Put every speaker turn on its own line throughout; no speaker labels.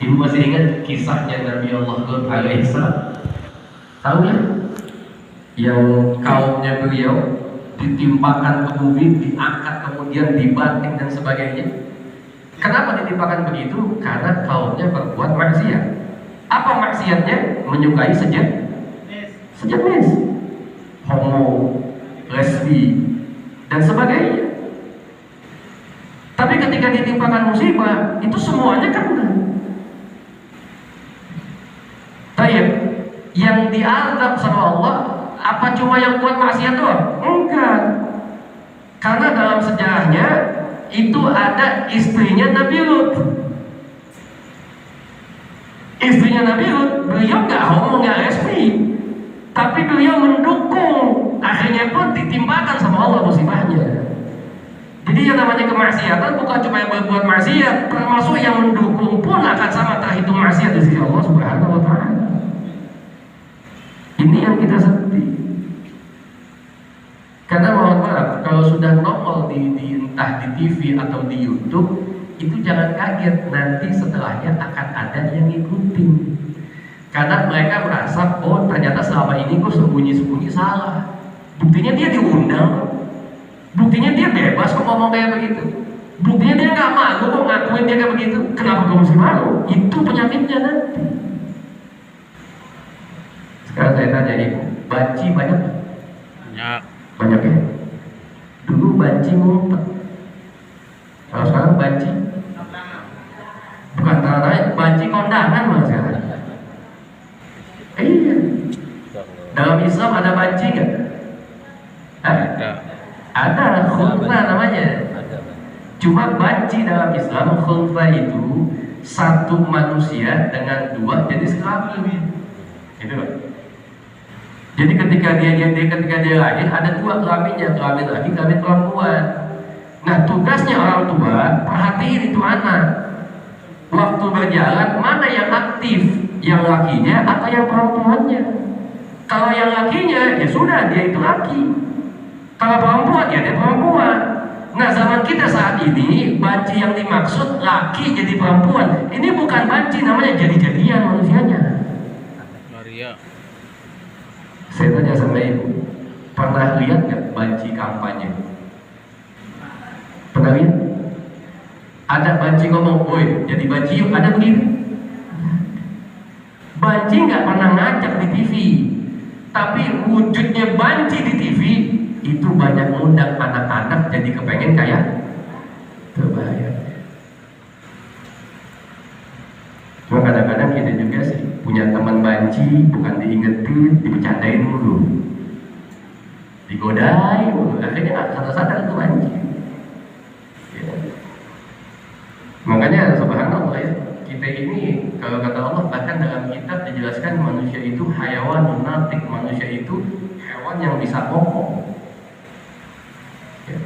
Ibu masih ingat kisahnya Nabi Allah Lut alaihissalam? Tahu ya? Yang kaumnya beliau ditimpakan ke bumi, diangkat kemudian dibanting dan sebagainya. Kenapa ditimpakan begitu? Karena kaumnya berbuat maksiat. Apa maksiatnya? Menyukai sejenis, homo, lesbi, dan sebagainya. Tapi ketika ditimpakan musibah, itu semuanya kena. Baik, yang diazab sama Allah apa cuma yang buat maksiat doang? Enggak. Karena dalam sejarahnya itu ada istrinya Nabi Lut. Istrinya Nabi Lut, beliau nggak homo, nggak lesbi, tapi beliau mendukung. Akhirnya pun ditimpakan sama Allah musibahnya. Jadi yang namanya kemaksiatan bukan cuma yang berbuat maksiat, termasuk yang mendukung pun akan sama terhitung maksiat di sisi Allah Subhanahu wa Ta'ala. Ini yang kita sedih. Karena mohon maaf, kalau sudah nongol entah di TV atau di YouTube, itu jangan kaget, nanti setelahnya akan ada yang ngikutin. Karena mereka merasa, oh ternyata selama ini kok sembunyi-sembunyi salah. Buktinya dia diundang, buktinya dia bebas kok ngomong kayak begitu, buktinya dia nggak malu kok ngakuin dia kayak begitu. Kenapa kamu mesti malu? Itu penyakitnya nanti. Sekarang saya tanya ibu, banci banyak? Banyak ya? Dulu banci ngumpet, kalau sekarang banci bukan tanah, banci kondangan malah sekarang. Iya. Dalam Islam ada banci nggak? Ada khulfa namanya. Cuma banci dalam Islam, khulfa itu satu manusia dengan dua jenis kelamin. Itu loh. Jadi ketika dia lahir ada dua kelaminnya, kelamin laki, kelamin perempuan. Nah tugasnya orang tua perhatiin itu anak. Waktu berjalan mana yang aktif, yang lakinya atau yang perempuannya? Kalau yang lakinya ya sudah dia itu laki. Kalau perempuan ya dia perempuan. Nah zaman kita saat ini banci yang dimaksud laki jadi perempuan. Ini bukan banci, namanya jadi-jadian manusianya.
Maria.
Saya tanya sama ibu, pernah lihat nggak banci kampanye? Pernah lihat? Ada banci ngomong, woi jadi banci yuk, ada begitu? Banci nggak pernah ngajak di TV, tapi wujudnya banci di TV itu banyak ngundang anak-anak jadi kepengen kayak terbayar. Cuma kadang-kadang kita juga sih punya teman banci, bukan diingetin, dibercandain dulu, digodain dulu, akhirnya nggak sadar-sadar itu banci. Ya. Makanya subhanallah ya, kita ini kalau kata Allah bahkan dalam kitab dijelaskan manusia itu hayawan natik, manusia itu hewan yang bisa ngomong. Ya.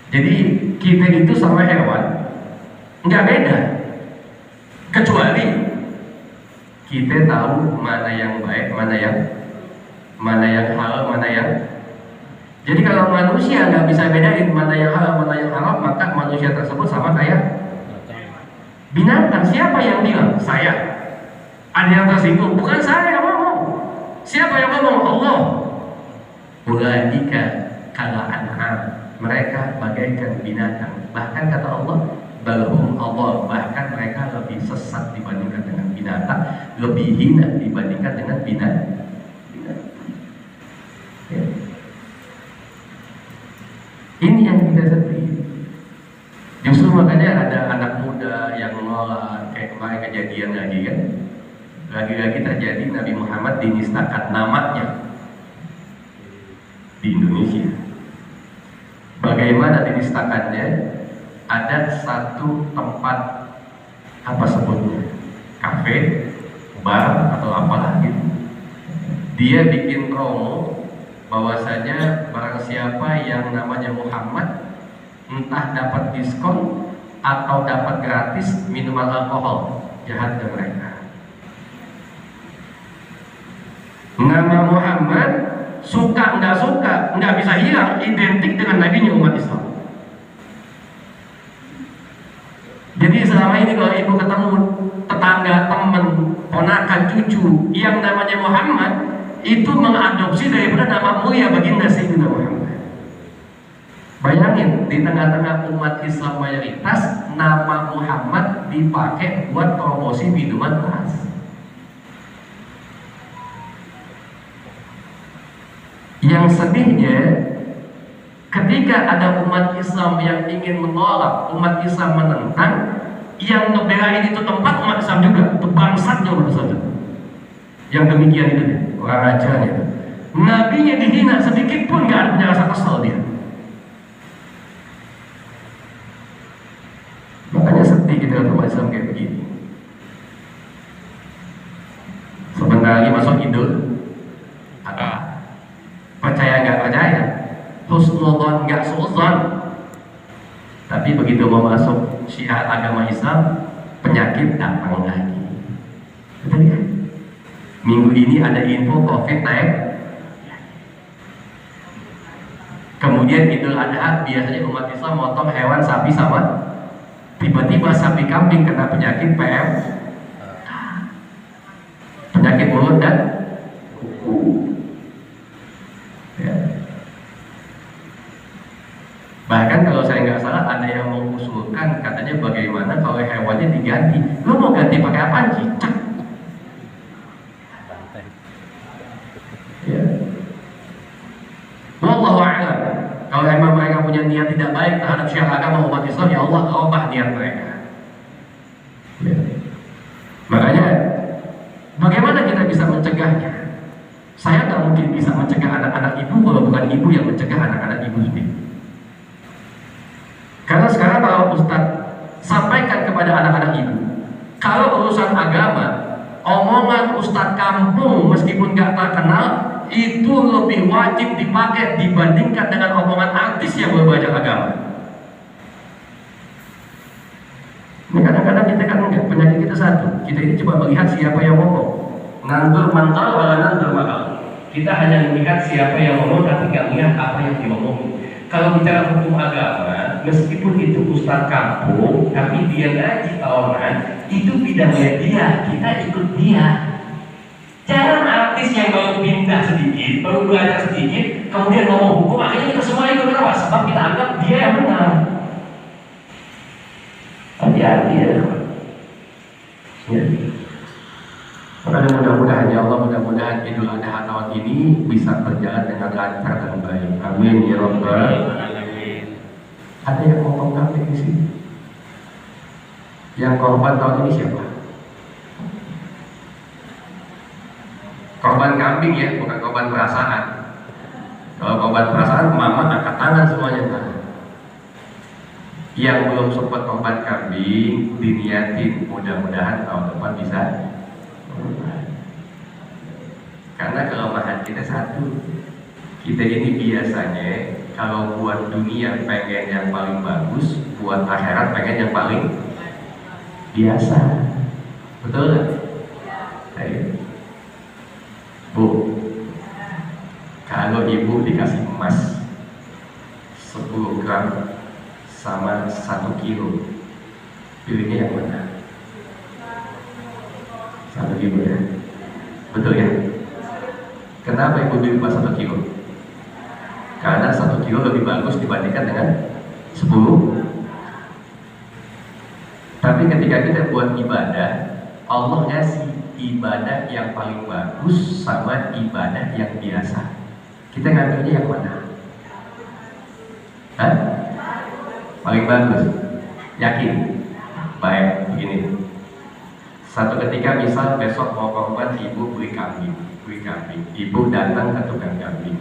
Jadi kita itu sama hewan nggak beda, kecuali kita tahu mana yang baik, mana yang halal, mana yang. Jadi kalau manusia nggak bisa bedain mana yang halal, mana yang haram, maka manusia tersebut sama kayak binatang. Siapa yang bilang? Saya. Ada yang tersinggung? Bukan saya yang ngomong. Siapa yang ngomong? Allah. Ulaika kala an'am. Mereka bagaikan binatang. Bahkan kata Allah, balhum Allah, bahkan mereka lebih sesat dibandingkan dengan binatang, lebih hina dibandingkan dengan binatang. Ya. Ini yang kita sedih. Justru makanya ada anak muda yang menolak, kayak kemarin kejadian lagi kan, lagi-lagi terjadi Nabi Muhammad dinistakan namanya di Indonesia. Bagaimana dinistakannya? Ada satu tempat, apa sebutnya, kafe, bar atau apalah gitu. Dia bikin promo bahwasanya barang siapa yang namanya Muhammad entah dapat diskon atau dapat gratis minuman alkohol, jahat ke mereka. Nama Muhammad suka nggak suka nggak bisa hilang, identik dengan nabinya umat Islam. Jadi selama ini kalau ibu ketemu cucu yang namanya Muhammad itu mengadopsi daripada nama mulia baginda Sayyidina Muhammad. Bayangin, di tengah-tengah umat Islam mayoritas, nama Muhammad dipakai buat promosi minuman keras. Yang sedihnya, ketika ada umat Islam yang ingin menolak, umat Islam menentang, yang ngebelain itu tempat umat Islam juga, itu bangsatnya umat Islam juga. Yang demikian itu deh, orang rajanya. Nabinya dihina sedikit pun gak ada punya rasa kesel dia. Makanya sedih kita lihat umat Islam kayak begini. Sebentar lagi masuk Idul Adha. Percaya gak percaya, husnudzon gak suudzon. Tapi begitu mau masuk syiar agama Islam, penyakit datang lagi. Betul ya? Minggu ini ada info COVID naik. Kemudian Idul Adha biasanya umat Islam motong hewan sapi sama, tiba-tiba sapi kambing kena penyakit PM, penyakit mulut dan kuku. Ya. Bahkan kalau saya nggak salah ada yang mengusulkan katanya bagaimana kalau hewannya diganti. Lo mau ganti pakai apa? Cicak. Ya. Wallahu a'lam. Kalau emang mereka punya niat tidak baik terhadap syiar agama umat Islam, ya Allah ubah niat mereka. Ya. Makanya bagaimana kita bisa mencegahnya? Saya tak mungkin bisa mencegah anak-anak ibu kalau bukan ibu yang mencegah anak-anak ibu sendiri. Karena sekarang kalau Ustadz sampaikan kepada anak-anak ibu, kalau urusan agama, omongan Ustadz kampung meskipun gak terkenal itu lebih wajib dipakai dibandingkan dengan omongan artis yang berbelajar agama. Ini kadang-kadang kita kan enggak, penyakit kita satu. Kita ini coba melihat siapa yang ngomong. Ngandur mantul wala ngandur makal. Kita hanya melihat siapa yang ngomong tapi nggak melihat apa yang diomong. Kalau bicara hukum agama, meskipun itu ustadz kampung, tapi dia ngaji tahunan, itu bidangnya dia, kita ikut dia. Jangan artis yang baru pindah sedikit, baru belajar sedikit, kemudian ngomong hukum, akhirnya kita semua ikut kenapa? Sebab kita anggap dia yang benar. Hati-hati ya. Ya. Makanya mudah-mudahan ya Allah, mudah-mudahan Idul Adha tahun ini bisa berjalan dengan lancar dan baik. Amin ya Rabbal alamin. Ada yang ngomong kambing di sini. Yang korban tahun ini siapa? Korban kambing ya, bukan korban perasaan. Kalau korban perasaan, mama angkat tangan semuanya. Yang belum sempat korban kambing, diniatin mudah-mudahan tahun depan bisa. Karena kelemahan kita satu, kita ini biasanya kalau buat dunia pengen yang paling bagus, buat akhirat pengen yang paling biasa. Betul nggak? Ayo. Bu, kalau ibu dikasih emas 10 gram sama 1 kilo, pilihnya yang mana? 1 kilo ya? Betul ya? Kenapa ibu beli emas 1 kilo? Karena 1 kilo lebih bagus dibandingkan dengan 10. Tapi ketika kita buat ibadah, Allah ngasih ibadah yang paling bagus sama ibadah yang biasa. Kita ngambilnya yang mana? Hah? Paling bagus? Yakin? Baik, begini. Satu ketika misal besok mau korban, ibu beli kambing. Ibu datang ke tukang kambing,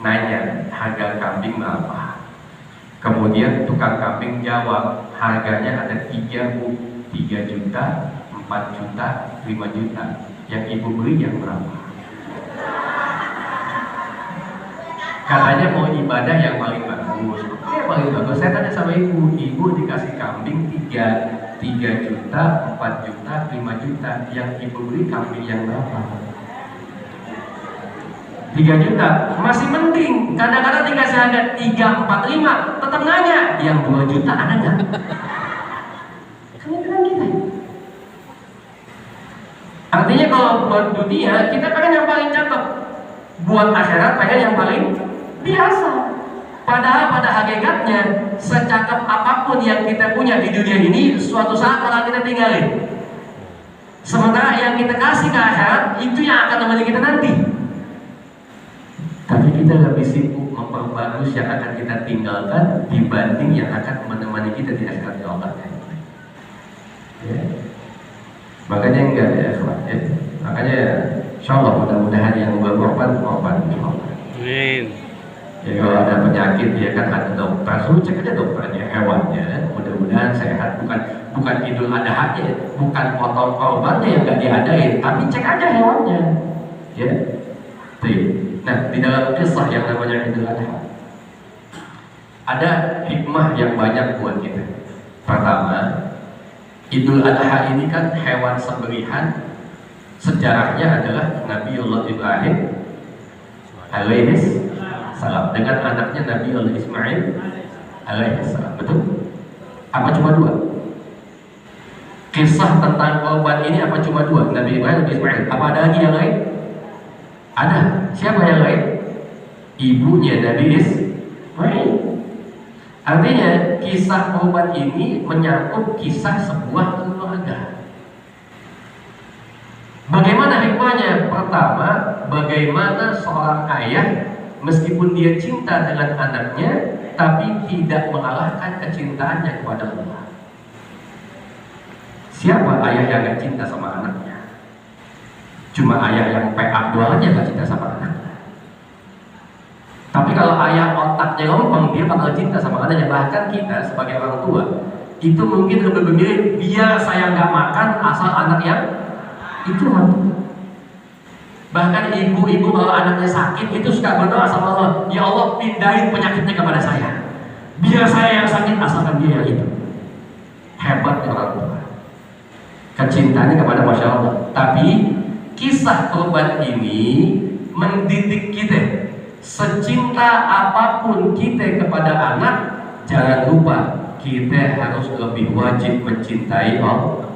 nanya harga kambing berapa. Kemudian tukang kambing jawab harganya ada 3 bu, 3 juta, 4 juta, 5 juta. Yang ibu beli yang berapa? Katanya mau ibadah yang paling bagus. Yang paling bagus. Saya tanya sama ibu dikasih kambing 3 juta, 4 juta, 5 juta. Yang ibu beli kambing yang berapa? 3 juta, masih mending. Kadang-kadang dikasih harga 3, 4, 5, tetap nanya, yang 2 juta ada nggak? Kadang-kadang kita. Artinya kalau buat dunia kita pengen yang paling cakep, buat akhirat pengen yang paling biasa. Padahal pada hakikatnya secakep apapun yang kita punya di dunia ini suatu saat akan kita tinggalin. Sementara yang kita kasih ke akhirat itu yang akan menemani kita nanti. Tapi kita lebih sibuk memperbagus yang akan kita tinggalkan dibanding yang akan menemani kita di akhirat Allah. Ya. Makanya enggak ya, ya. Makanya insyaallah mudah-mudahan yang berkorban
Amin.
Ya, kalau ada penyakit ya kan ada dokter, suruh cek aja dokternya, hewannya, mudah-mudahan sehat. Bukan Idul Adha aja, bukan potong korbannya yang nggak diadain, tapi cek aja hewannya. Ya, nah di dalam kisah yang namanya Idul Adha ada hikmah yang banyak buat kita. Pertama, Idul Adha ini kan hewan sembelihan, sejarahnya adalah Nabi Allah Ibrahim alaihi salam dengan anaknya Nabi Allah Ismail alaihi salam. Betul? Apa cuma dua? Kisah tentang korban ini apa cuma dua? Nabi Ibrahim dan Ismail. Apa ada lagi yang lain? Ada. Siapa yang lain? Ibunya Nabi Ismail. Artinya kisah korban ini menyangkut kisah sebuah keluarga. Bagaimana hikmahnya? Pertama, bagaimana seorang ayah meskipun dia cinta dengan anaknya, tapi tidak mengalahkan kecintaannya kepada Allah. Siapa ayah yang gak cinta sama anaknya? Cuma ayah yang PA doang aja gak cinta sama anaknya. Tapi kalau ayah otaknya lompong, dia bakal cinta sama anaknya. Bahkan kita sebagai orang tua itu mungkin lebih memilih biar saya gak makan asal anak yang itu hantu. Bahkan ibu-ibu kalau anaknya sakit itu suka berdoa sama Allah, ya Allah pindahin penyakitnya kepada saya, biar saya yang sakit asalkan dia yang itu. Hebatnya orang tua, kecintaannya kepada Masya Allah. Tapi kisah korban ini mendidik kita, secinta apapun kita kepada anak, jangan lupa kita harus lebih wajib mencintai Allah.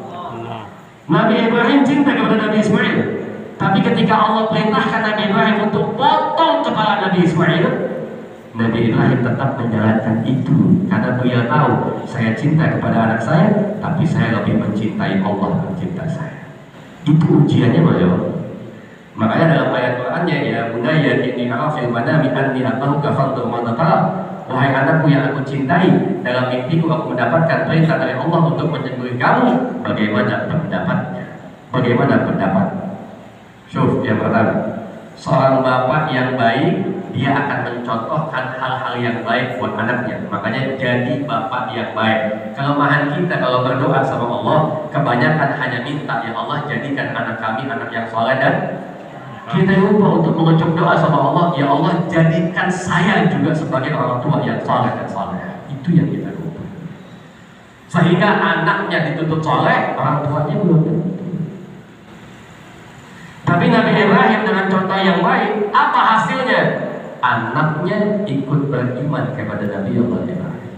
Nabi Ibrahim cinta kepada Nabi Ismail, tapi ketika Allah perintahkan Nabi Ibrahim untuk potong kepala Nabi Ismail, Nabi Ibrahim tetap menjalankan itu karena beliau tahu saya cinta kepada anak saya, tapi saya lebih mencintai Allah pencipta saya. Itu ujiannya Masya Allah. Makanya dalam ayat Qur'annya, ya bunayya inni ara fil manami anni atauka fanzur madza tara. Wahai anakku yang aku cintai, dalam mimpiku aku mendapatkan perintah dari Allah untuk menyembelih kamu. Bagaimana pendapatnya? Bagaimana pendapat? Syuf, yang pertama, seorang bapak yang baik, dia akan mencontohkan hal-hal yang baik buat anaknya. Makanya jadi bapak yang baik. Kelemahan kita kalau berdoa sama Allah, kebanyakan hanya minta, ya Allah jadikan anak kami anak yang soleh, dan kita lupa untuk mengucap doa sama Allah, ya Allah jadikan saya juga sebagai orang tua yang soleh dan soleh. Itu yang kita lupa. Sehingga anaknya dituntut soleh, orang tuanya belum tentu. Tapi Nabi Ibrahim dengan contoh yang baik, apa hasilnya? Anaknya ikut beriman kepada Nabi Allah Ibrahim.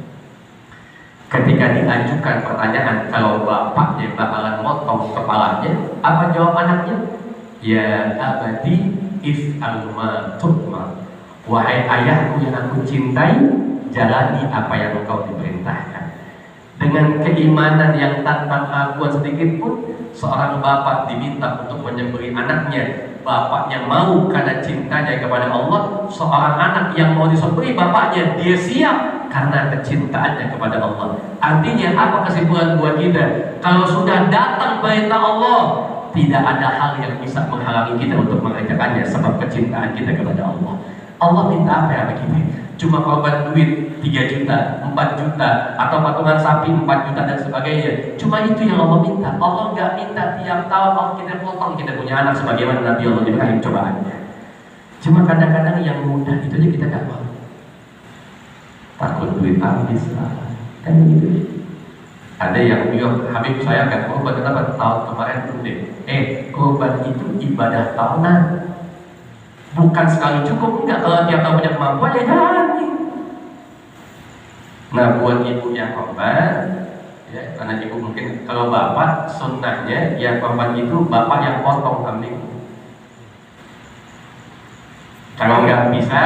Ketika diajukan pertanyaan kalau bapaknya bakalan motong kepalanya, apa jawab anaknya? Ya abadi if'al ma tu'mar. Wahai ayahku yang aku cintai, jalani apa yang engkau diperintahkan. Dengan keimanan yang tanpa keraguan sedikit pun, seorang bapak diminta untuk menyembelih anaknya. Bapaknya mau karena cintanya kepada Allah. Seorang anak yang mau disembelih bapaknya, dia siap karena kecintaannya kepada Allah. Artinya apa kesimpulan buat kita? Kalau sudah datang perintah Allah, tidak ada hal yang bisa menghalangi kita untuk mengerjakannya sebab kecintaan kita kepada Allah. Allah minta apa ya kita? Cuma korban duit 3 juta, 4 juta, atau patungan sapi 4 juta dan sebagainya. Cuma itu yang Allah minta. Allah nggak minta tiap tahun Allah kita potong kita punya anak sebagaimana Nabi Allah Ibrahim cobaannya. Cuma kadang-kadang yang mudah itu aja kita nggak mau. Takut duit habis lah, kan gitu. Ada yang bilang, Habib saya kan korban kenapa tahun kemarin deh. Korban itu ibadah tahunan, bukan sekali cukup. Enggak, kalau tiap tahun punya kemampuan ya jalani. Nah buat ibu yang korban, Ya, karena ibu mungkin, kalau bapak sunnahnya yang korban itu bapak yang potong kambing. Kalau nggak bisa,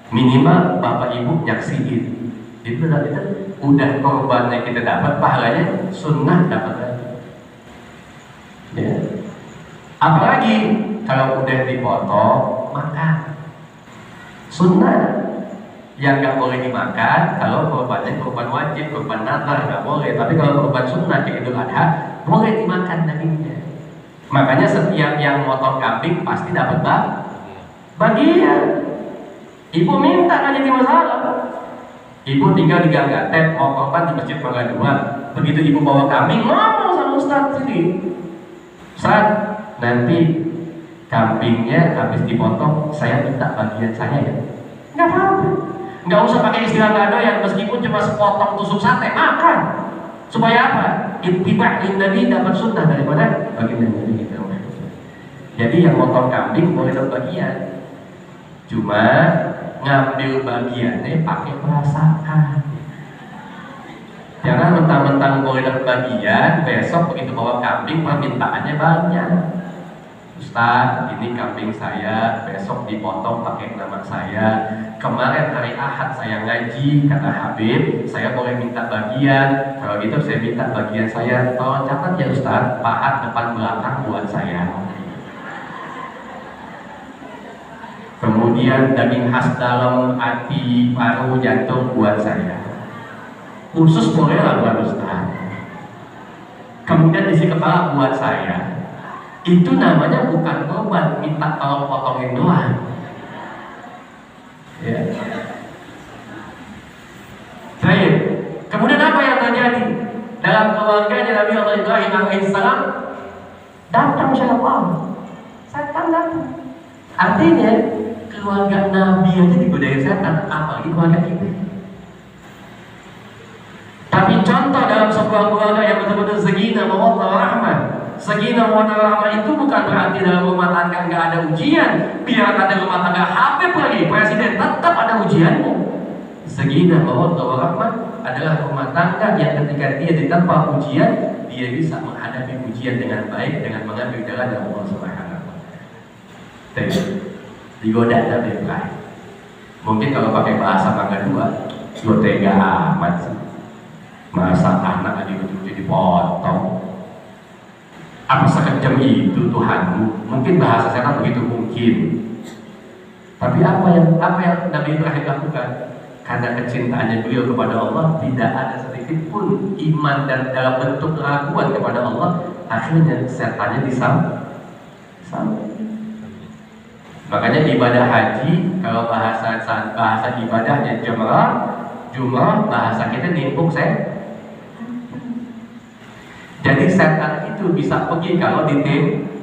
minimal bapak ibu nyaksiin. Itu udah korbannya kita dapat, pahalanya sunnah dapat lagi. Ya. Apalagi kalau udah dipotong, makan. Sunnah yang nggak boleh dimakan kalau korbannya korban wajib, korban nazar nggak boleh. Tapi kalau korban sunnah di Idul Adha boleh dimakan dagingnya. Makanya setiap yang motong kambing pasti dapat bagian. Ibu minta kan jadi masalah. Ibu tinggal di Gang Gatep, mau korban di Masjid Mangga 2. Begitu ibu bawa kambing, ngomong sama Ustadz sini, Ustaz, nanti kambingnya habis dipotong, saya minta bagian saya ya. Nggak apa-apa. Nggak usah pakai istilah gado yang meskipun cuma sepotong tusuk sate, makan. Supaya apa? Ittiba' Nabi dapat sunnah daripada bagian Nabi kita. Jadi yang motong kambing boleh dapat bagian. Cuma ngambil bagiannya pakai perasaan. Jangan mentang-mentang boleh dapat bagian, besok begitu bawa kambing permintaannya banyak. Ustaz, ini kambing saya, besok dipotong pakai nama saya. Kemarin hari Ahad saya ngaji, kata Habib, saya boleh minta bagian. Kalau gitu saya minta bagian saya. Tolong catat ya Ustaz, pahat depan belakang buat saya. Kemudian daging khas dalam, hati, paru, jantung buat saya. Usus boleh lah buat Ustaz. Kemudian isi kepala buat saya. Itu namanya bukan korban, minta tolong potongin doang. Ya. Baik. Kemudian apa yang terjadi dalam keluarganya Nabi Allah Ibrahim alaihissalam? Datang syaitan, setan datang. Artinya keluarga Nabi aja digodain setan, apalagi keluarga kita. Tapi contoh dalam sebuah keluarga yang betul-betul sakinah mawaddah warahmah. Sakinah mawaddah warahmah itu bukan berarti dalam rumah tangga nggak ada ujian. Biar ada rumah tangga Habib lagi, presiden tetap ada ujiannya. Sakinah mawaddah warahmah adalah rumah tangga yang ketika dia ditempa ujian, dia bisa menghadapi ujian dengan baik dengan mengambil jalan dari Allah Subhanahu wa taala. Digoda Nabi Ibrahim. Mungkin kalau pakai bahasa Mangga 2, lo tega amat sih. Masa anak aja betul-betul dipotong. Apa sekejam itu Tuhanmu? Mungkin bahasa setan begitu mungkin. Tapi apa yang Nabi Ibrahim lakukan? Karena kecintaannya beliau kepada Allah, tidak ada sedikit pun iman dan dalam bentuk keraguan kepada Allah. Akhirnya setannya disambut. Makanya ibadah haji, kalau bahasa ibadahnya jumrah, bahasa kita nimpuk Jadi setan itu bisa pergi kalau ditempo.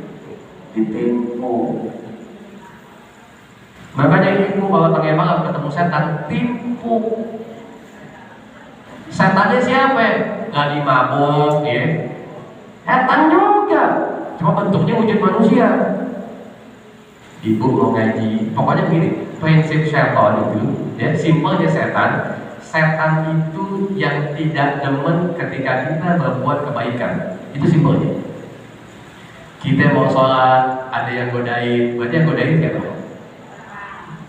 Makanya ibu kalau tengah malam ketemu setan, tipu. Setannya siapa? Lagi mabuk, ya. Setan juga, cuma bentuknya wujud manusia. Ibu mau ngaji, pokoknya begini, prinsip setan itu, ya, simpelnya setan itu yang tidak demen ketika kita berbuat kebaikan. Itu simpelnya. Kita mau sholat, ada yang godain, berarti yang godain siapa?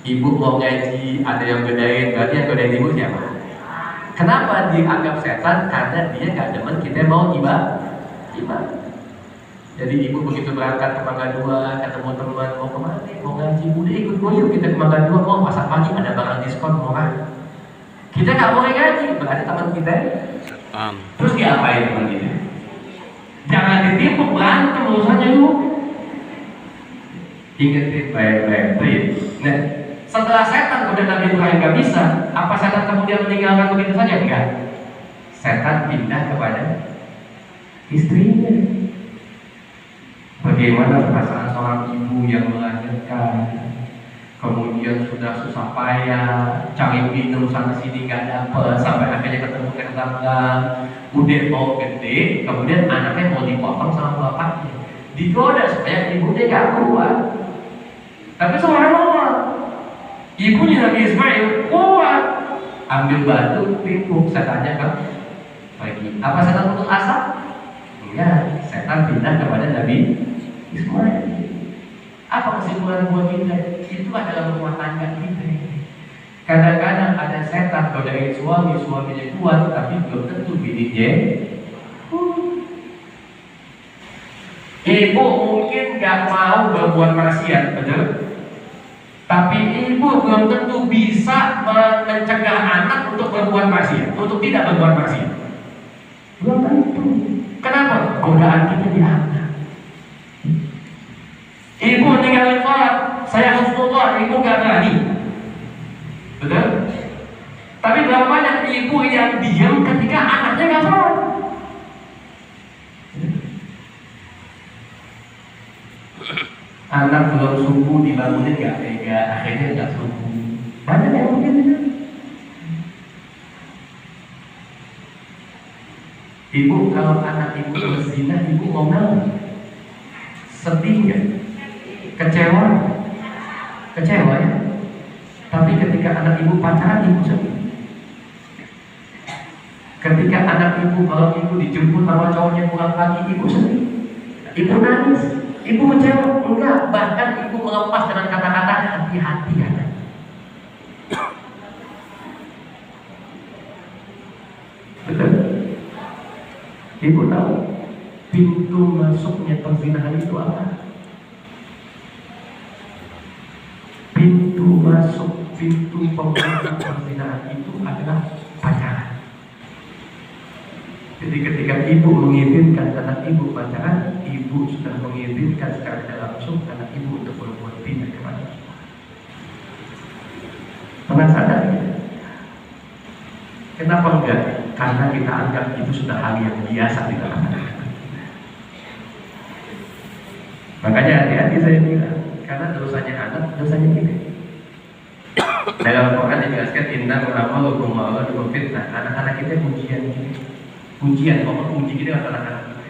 Ibu mau ngaji, ada yang godain, berarti yang godain ibu siapa? Kenapa dianggap setan? Karena dia gak demen kita mau ibadah. Jadi ibu begitu berangkat ke Mangga 2, ketemu teman, mau kemana? Mau ngaji, udah ikut gue yuk kita ke Mangga 2, mau pasar pagi ada barang diskon murah. Kita nggak boleh ngaji, berarti teman kita. Terus diapain teman kita? Jangan ditipu, berantem urusannya yuk. Ingetin baik-baik. Nah, setelah setan udah Nabi Ibrahim nggak bisa, apa setan kemudian meninggalkan begitu saja? Enggak. Setan pindah kepada istrinya. Bagaimana perasaan seorang ibu yang melahirkan, kemudian sudah susah payah cari minum sana sini nggak dapet, sampai akhirnya ketemu tetangga, udah mau gede, kemudian anaknya mau dipotong sama bapaknya, digoda supaya ibunya nggak kuat. Tapi subhanallah, ibunya Nabi Ismail kuat, ambil batu timpuk setannya kan pergi. Apa setan putus asa? Enggak, setan pindah kepada Nabi Ismail. Apa kesimpulan buat kita? Itu adalah rumah tangga kita. Kadang-kadang ada setan godain suami, suaminya kuat, tapi belum tentu bininya. Ibu mungkin gak mau berbuat maksiat, betul? Tapi ibu belum tentu bisa mencegah anak untuk berbuat maksiat, untuk tidak berbuat maksiat. Belum tentu. Kenapa? Godaan kita di anak. Ibu ninggalin sholat, saya harus sholat, ibu gak berani. Betul? Tapi berapa banyak ibu yang diam ketika anaknya gak sholat? Anak belum subuh dibangunin gak tega, akhirnya gak subuh. Banyak yang begitu. Ibu kalau anak ibu berzina, ibu ngomel, sedih gak? Kecewa? Kecewa ya? Tapi ketika anak ibu pacaran, ibu sedih. Ketika anak ibu, kalau ibu dijemput sama cowoknya pulang pagi, ibu sedih. Ibu nangis. Ibu kecewa? Enggak, bahkan ibu melepas dengan kata-kata hati-hati ya. Betul? Ibu tahu pintu masuknya perzinahan itu apa? Pintu masuk, pintu pembukaan perzinahan itu adalah pacaran. Jadi ketika ibu mengizinkan anak ibu pacaran, ibu sudah mengizinkan secara tidak langsung anak ibu untuk berbuat zina kepada kita. Pernah sadar ya? Kenapa enggak? Karena kita anggap itu sudah hal yang biasa di dalam anak. Makanya hati-hati saya bilang, karena dosanya anak, dosanya kita. Dalam Quran dijelaskan inna ma'amalukum ma'amalukum fitnah. Anak-anak kita ujian kita. Ujian, pokok uji kita anak-anak kita.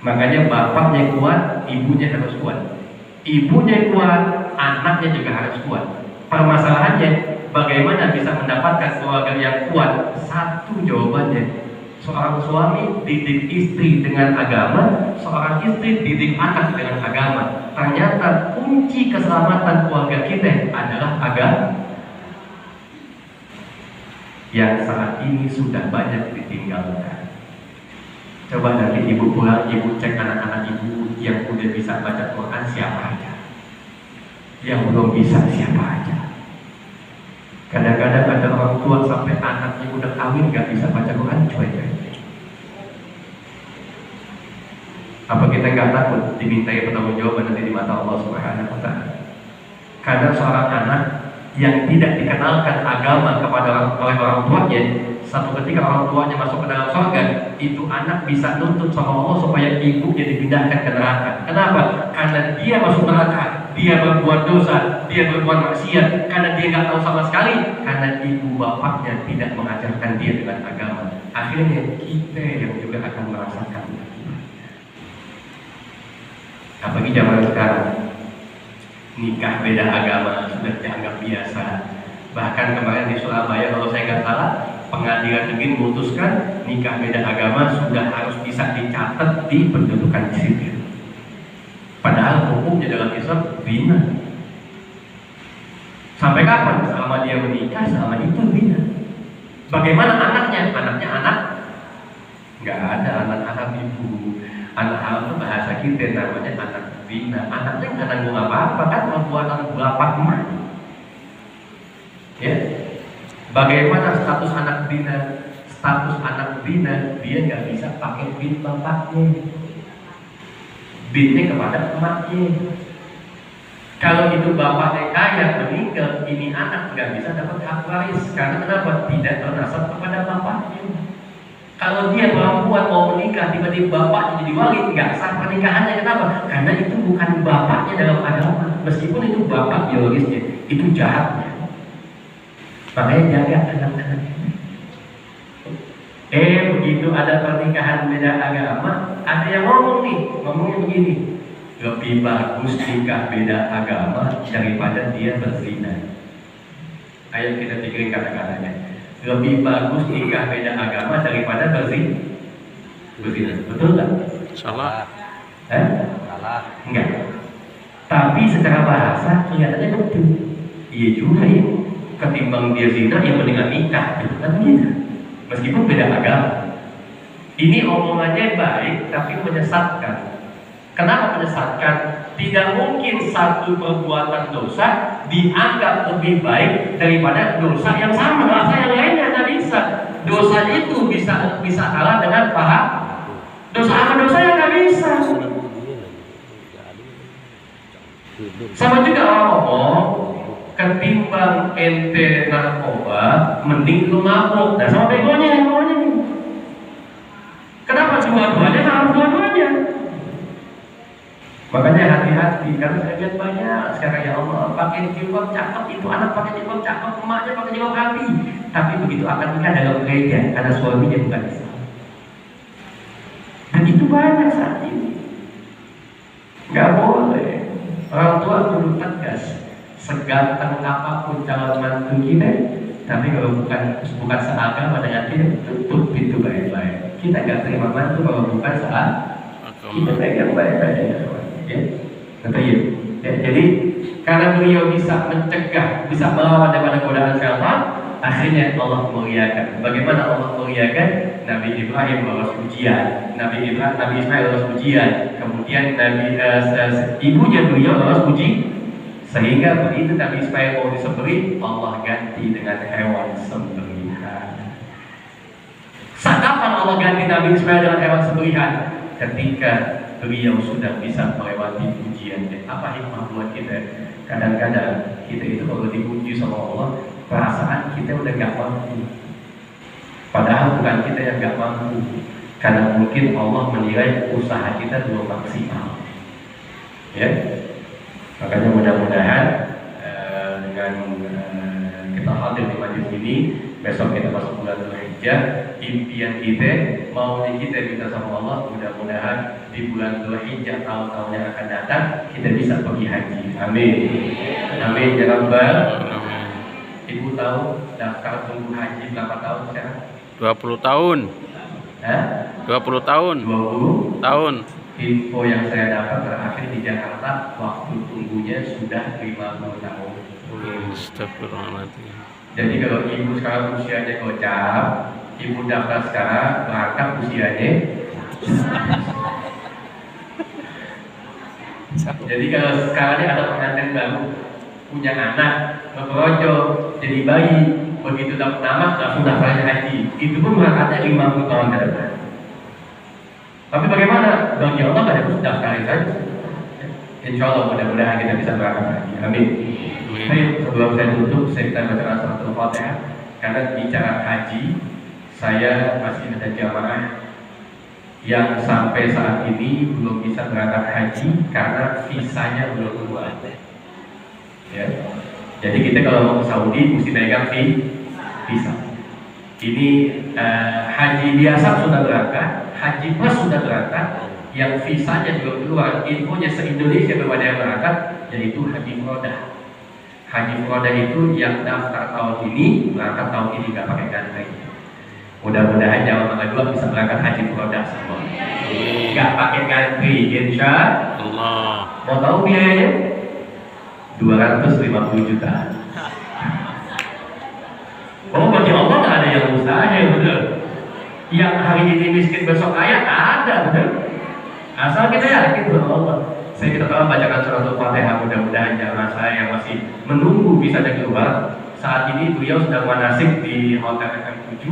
Makanya bapaknya kuat, ibunya harus kuat. Ibunya kuat, anaknya juga harus kuat. Permasalahannya, bagaimana bisa mendapatkan keluarga yang kuat? Satu jawabannya, seorang suami didik istri dengan agama, seorang istri didik anak dengan agama. Ternyata kunci keselamatan keluarga kita adalah agama, yang saat ini sudah banyak ditinggalkan. Coba nanti ibu pulang, ibu cek anak-anak ibu yang udah bisa baca Quran siapa aja, yang belum bisa siapa aja. Kadang-kadang ada orang tua sampai anaknya udah kawin gak bisa baca Quran, cuek. Apa kita nggak takut dimintai pertanggungjawaban nanti di mata Allah Subhanahu wa Ta'ala? Karena seorang anak yang tidak dikenalkan agama kepada oleh orang tuanya, satu ketika orang tuanya masuk ke dalam surga, itu anak bisa nuntut sama Allah supaya ibunya dipindahkan ke neraka. Kenapa? Karena dia masuk neraka, dia berbuat dosa, dia berbuat maksiat, karena dia nggak tahu sama sekali, karena ibu bapaknya tidak mengajarkan dia dengan agama. Akhirnya kita yang juga akan merasakan. Apalagi zaman sekarang, nikah beda agama sudah dianggap biasa. Bahkan kemarin di Surabaya kalau saya nggak salah, pengadilan negeri memutuskan nikah beda agama sudah harus bisa dicatat di pendudukan sipil. Padahal hukumnya dalam Islam zina. Sampai kapan? Selama dia menikah, selama itu zina. Bagaimana anaknya? Anaknya anak? Nggak ada anak-anak ibu. Anak-anak itu bahasa kita namanya anak zina. Anaknya nggak nanggung apa-apa kan, perbuatan bapak emak. Ya, bagaimana status anak zina? Status anak zina, dia nggak bisa pakai bin bapaknya, binnya kepada emaknya. Kalau itu bapaknya kaya meninggal, ini anak nggak bisa dapat hak waris karena kenapa? Tidak bernasab kepada bapaknya. Kalau dia perempuan mau menikah, tiba-tiba bapaknya jadi wali, nggak sah pernikahannya. Kenapa? Karena itu bukan bapaknya dalam agama, meskipun itu bapak biologisnya, itu jahatnya. Makanya jaga anak-anak. Begitu ada pernikahan beda agama, ada yang ngomongnya begini, lebih bagus nikah beda agama daripada dia berzina. Ayo kita pikirin kata-katanya. Lebih bagus nikah beda agama daripada berzina. Betul nggak?
Salah.
Salah.
Enggak. Tapi secara bahasa kelihatannya betul. Iya juga ya. Ketimbang dia zina, yang mendingan nikah, gitu kan gitu. Meskipun beda agama. Ini omongannya baik, tapi menyesatkan. Kenapa menyesatkan? Tidak mungkin satu perbuatan dosa dianggap lebih baik daripada dosa yang sama. Dosa yang lainnya tidak bisa. Dosa itu bisa kalah dengan pahala. Dosa apa dosa yang nggak bisa. Sama juga orang ngomong, ketimbang ente narkoba, mending lu mabuk. Nah, sama begonya nih. Kenapa dua-duanya harus dua-duanya? Makanya hati-hati, karena saya lihat banyak sekarang ya Allah pakai jilbab cakep, itu anak pakai jilbab cakep, emaknya pakai jilbab rapi. Tapi begitu akan nikah dalam gereja karena suaminya bukan Islam. Dan itu banyak saat ini. Gak boleh. Orang tua perlu tegas. Seganteng apapun calon mantu kita, tapi kalau bukan seagama dengan dia, tutup pintu baik-baik. Kita gak terima mantu kalau bukan kita pegang baik-baik. Ya, jadi karena beliau bisa mencegah, bisa melawan daripada godaan syaitan, akhirnya Allah muliakan. Bagaimana Allah muliakan? Nabi Ibrahim lolos ujian, Nabi Ismail lolos ujian, kemudian ibunya beliau lolos uji, sehingga begitu Nabi Ismail mau disembelih, Allah ganti dengan hewan sembelihan. Kapan Allah ganti Nabi Ismail dengan hewan sembelihan? Ketika beliau sudah bisa melewati ujian. Apa hikmah buat kita? Kadang-kadang kita itu kalau diuji sama Allah, perasaan kita udah gak mampu. Padahal bukan kita yang gak mampu, karena mungkin Allah menilai usaha kita belum maksimal. Ya, makanya mudah-mudahan dengan kita hadir di majlis ini, besok kita masuk bulan Dzulhijjah, impian kita, maunya kita minta sama Allah, mudah-mudahan di bulan Dzulhijjah tahun-tahun yang akan datang kita bisa pergi haji. Amin. Amin ya Rabbal. Ibu tahu daftar tunggu haji berapa tahun sekarang?
20 tahun. 20 tahun.
20
tahun.
Info yang saya dapat terakhir di Jakarta, waktu tunggunya sudah 50 tahun.
Astagfirullahaladzim.
Jadi kalau ibu sekarang usianya gocap, ibu daftar sekarang, berangkat usianya. Jadi kalau sekarang ini ada pengantin baru, punya anak, berojol, jadi bayi, begitu dapat nama langsung daftar haji. Itu pun berangkatnya 50 tahun ke depan. Tapi bagaimana? Bagi Allah pada harus daftarin saja. Insya Allah mudah-mudahan kita bisa berangkat haji. Amin. Baik, sebelum saya tutup, saya akan baca suratul Fatihah. Karena bicara haji, saya masih ada jamaah yang sampai saat ini belum bisa berangkat haji karena visanya belum keluar. Ya. Jadi kita kalau mau ke Saudi mesti pegang visa. Ini haji biasa sudah berangkat, haji plus sudah berangkat, yang visanya belum keluar. Infonya se-Indonesia belum ada yang berangkat, yaitu haji Furodah. Haji Furodah itu yang daftar tahun ini, berangkat tahun ini nggak pakai ganteng. Mudah-mudahan jamaah kedua bisa berangkat haji Furodah semua. Nggak pakai ganteng, insya Allah. Mau tahu biayanya? 250 juta. Oh, bagi Allah nggak ada yang mustahil, betul. Yang hari ini miskin besok kaya ada, betul. Asal kita yakin kepada Allah. Saya kita telah bacakan suratul Fatihah, mudah-mudahan jamaah saya yang masih menunggu bisa keluar. Saat ini beliau sedang manasik di Hotel FM7,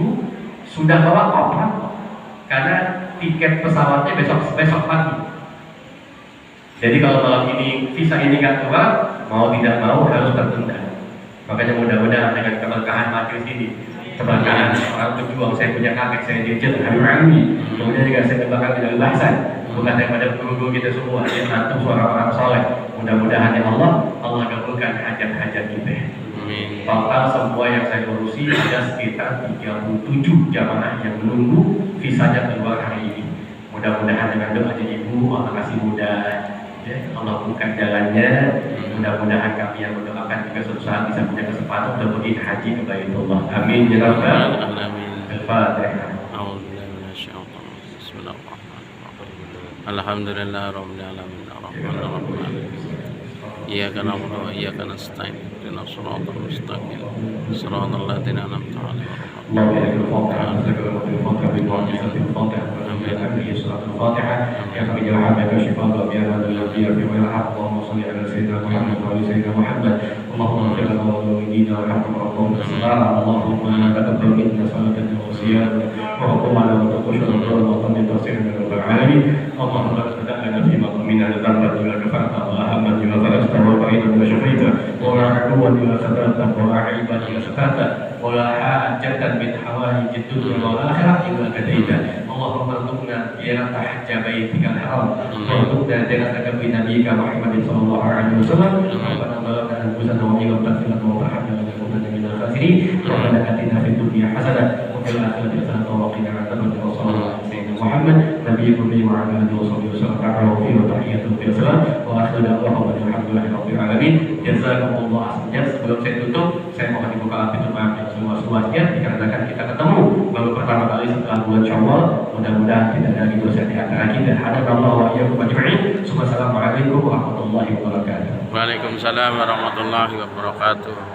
sudah bawa koper karena tiket pesawatnya besok pagi. Jadi kalau malam ini visa ini nggak keluar, mau tidak mau harus tertunda. Makanya mudah-mudahan dengan keberkahan majelis ini, keberkahan orang berjuang, saya punya kakek, saya dirjen hari-hari, kemudian juga saya kembangkan dengan bahasan, bukan daripada guru-guru kita semua, yang nanti suara orang soleh. Mudah-mudahan ya Allah kabulkan hajat-hajat kita. Total semua yang saya urusi ada sekitar 37 jamaah yang menunggu visanya keluar hari ini. Mudah-mudahan dengan doa ibu, Allah kasih mudah, Ya, Allah buka jalannya. Mudah-mudahan kami yang mendoakan juga suatu saat bisa punya kesempatan untuk pergi haji ke Baitullah. Amin ya rabbal
Alamin.
Al-Fatihah.
A'udzubillahi minasyaitonir rajim. Bismillahirrahmanirrahim. Alhamdulillahirabbil alamin. Arrahmanir rahim. Iyyaka na'budu wa iyyaka nasta'in. Ihdinas siratal mustaqim. Siratal ladzina an'amta 'alaihim.
اللهم لك الفاتحة ولك الفاتحة بالمعجزة الفاتحة وبالأمر صلاة الفاتحة يا خير حمدك شفاء يا هذا الذي يرفع الحق اللهم صل على سيدنا محمد وعلى سيدنا محمد اللهم اغفر لنا ولوالدينا وارحمهم وارحمهم بالصلاة اللهم تقبل منا صلاتنا وصيامنا وحكمنا وتقوش الأمر وطمن تصيرنا رب العالمين اللهم لا تدع لنا في مقامنا ذنبا إلا غفرته وهما إلا فرجته وبعيدا إلا شفيته ولا عدوا إلا سترته ولا عيبا إلا سترته ولا حاجة من حوائج الدنيا والآخرة إلا قضيتها اللهم ارزقنا زيارة حج بيتك الحرام وارزقنا زيارتك بنبيك محمد صلى الله عليه وسلم ربنا ظلمنا أنفسنا وإن لم تغفر لنا وترحمنا لنكونن من الخاسرين ربنا آتنا في الدنيا حسنة وفي الآخرة حسنة وقنا عذاب النار وصلى الله على سيدنا محمد نبي الأمي وعلى آله وصحبه وسلم دعوة فيه وتحيته في السلام وآخر دعواهم الحمد لله رب العالمين jazakumullah. Sebelum saya tutup, saya mohon dibuka pintu maaf yang seluas-luasnya dikarenakan kita ketemu baru pertama kali setelah bulan Syawal. Mudah-mudahan tidak ada dosa di antara kita. Hadanallahu wa iyyakum ajma'in. Wassalamualaikum warahmatullahi wabarakatuh.
Waalaikumsalam warahmatullahi wabarakatuh.